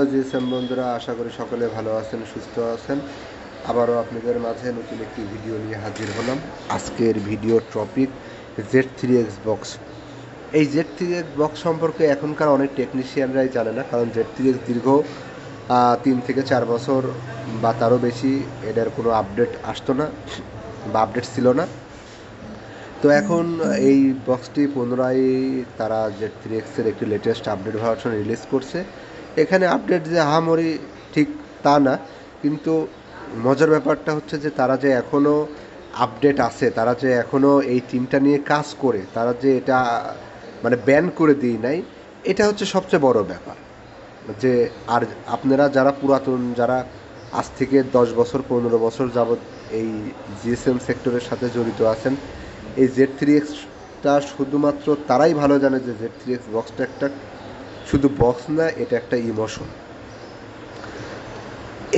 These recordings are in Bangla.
হ্যালো জিএসএম বন্ধুরা, আশা করি সকলে ভালো আছেন, সুস্থ আছেন। আবারও আপনাদের মাঝে নতুন একটি ভিডিও নিয়ে হাজির হলাম। আজকের ভিডিও টপিক Z3X বক্স। এই Z3X বক্স সম্পর্কে এখনকার অনেক টেকনিশিয়ানরাই জানে না, কারণ Z3X দীর্ঘ 3 থেকে 4 বছর বা তারও বেশি এটার কোনো আপডেট আসতো না বা আপডেট ছিল না। তো এখন এই বক্সটি পুনরায় তারা Z3X-এর একটি লেটেস্ট আপডেট ভার্সন রিলিজ করছে। এখানে আপডেট যে আহামরি ঠিক তা না, কিন্তু মজার ব্যাপারটা হচ্ছে যে তারা যে এখনও আপডেট আছে, তারা যে এখনও এই টিমটা নিয়ে কাজ করে, তারা যে এটা মানে ব্যান করে দিই নাই, এটা হচ্ছে সবচেয়ে বড় ব্যাপার। যে আর আপনারা যারা পুরাতন, যারা আজ থেকে 10 বছর 15 বছর যাবৎ এই জিএসএম সেক্টরের সাথে জড়িত আছেন, এই Z3X-টা শুধুমাত্র তারাই ভালো জানে যে Z3X বক্সটা একটা শুধু বক্স না, এটা একটা ইমোশন।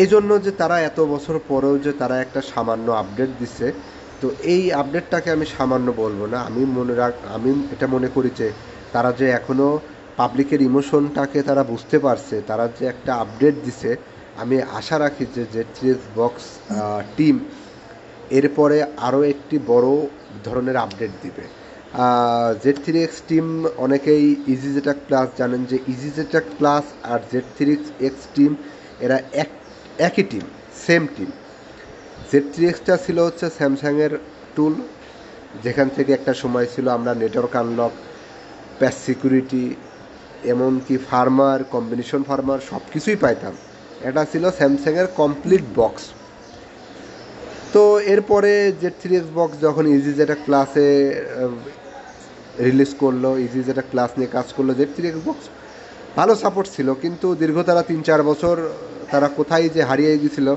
এই জন্য যে তারা এত বছর পরেও যে তারা একটা সামান্য আপডেট দিছে, তো এই আপডেটটাকে আমি সামান্য বলবো না। আমি এটা মনে করি যে তারা যে এখনও পাবলিকের ইমোশনটাকে তারা বুঝতে পারছে, তারা যে একটা আপডেট দিছে, আমি আশা রাখি যে Z3X বক্স টিম এরপরে আরও একটি বড় ধরনের আপডেট দিবে। Z3X টিম অনেকেই ইজিজেটাক প্লাস জানেন, যে ইজিজেটাক প্লাস আর Z3X টিম এরা একই টিম, সেম টিম। Z3X-টা ছিল হচ্ছে স্যামসাংয়ের টুল, যেখান থেকে একটা সময় ছিল আমরা নেটওয়ার্ক আনলক, প্যাচ সিকিউরিটি, এমনকি ফার্মার, কম্বিনেশন ফার্মার সব কিছুই পাইতাম। এটা ছিল স্যামসাংয়ের কমপ্লিট বক্স। তো এরপরে Z3X বক্স যখন ইজিজেটাক ক্লাসে রিলিজ করলো, ইজিজেটাক ক্লাস নিয়ে কাজ করলো, Z3X বক্স ভালো সাপোর্ট ছিল, কিন্তু দীর্ঘ তারা 3-4 বছর তারা কোথায় যে হারিয়ে গিয়েছিল,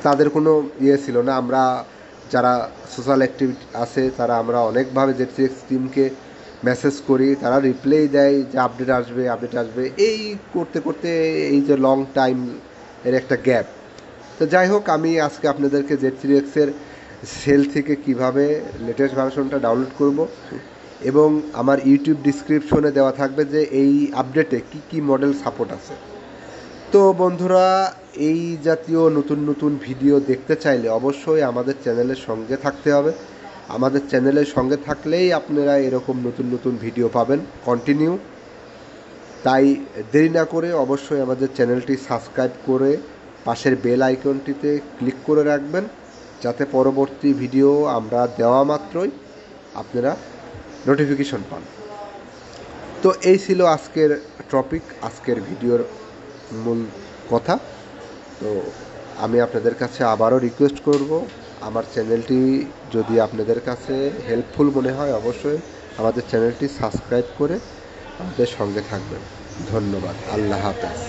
তাদের কোনো ইয়ে ছিল না। আমরা যারা সোশ্যাল অ্যাক্টিভিটি আছে, তারা আমরা অনেকভাবে Z3X টিমকে মেসেজ করি, তারা রিপ্লাই দেয় যে আপডেট আসবে, আপডেট আসবে। এই করতে করতে এই যে লং টাইম এর একটা গ্যাপ। তো যাই হোক, আমি আজকে আপনাদেরকে Z3X-এর সেল থেকে কিভাবে লেটেস্ট ভার্সনটা ডাউনলোড করব, এবং আমার ইউটিউব ডিসক্রিপশনে দেওয়া থাকবে যে এই আপডেটে কি কি মডেল সাপোর্ট আছে। তো বন্ধুরা, এই জাতীয় নতুন নতুন ভিডিও দেখতে চাইলে অবশ্যই আমাদের চ্যানেলের সঙ্গে থাকতে হবে। আমাদের চ্যানেলের সঙ্গে থাকলেই আপনারা এরকম নতুন নতুন ভিডিও পাবেন কন্টিনিউ। তাই দেরি না করে অবশ্যই আমাদের চ্যানেলটি সাবস্ক্রাইব করে পাশের বেল আইকনটিতে ক্লিক করে রাখবেন, যাতে পরবর্তী ভিডিও আমরা দেওয়া মাত্রই আপনারা নোটিফিকেশন পান। তো এই ছিল আজকের টপিক, আজকের ভিডিওর মূল কথা। তো আমি আপনাদের কাছে আবারও রিকোয়েস্ট করব, আমার চ্যানেলটি যদি আপনাদের কাছে হেল্পফুল মনে হয়, অবশ্যই আমাদের চ্যানেলটি সাবস্ক্রাইব করে আমাদের সঙ্গে থাকবেন। ধন্যবাদ। আল্লাহ হাফেজ।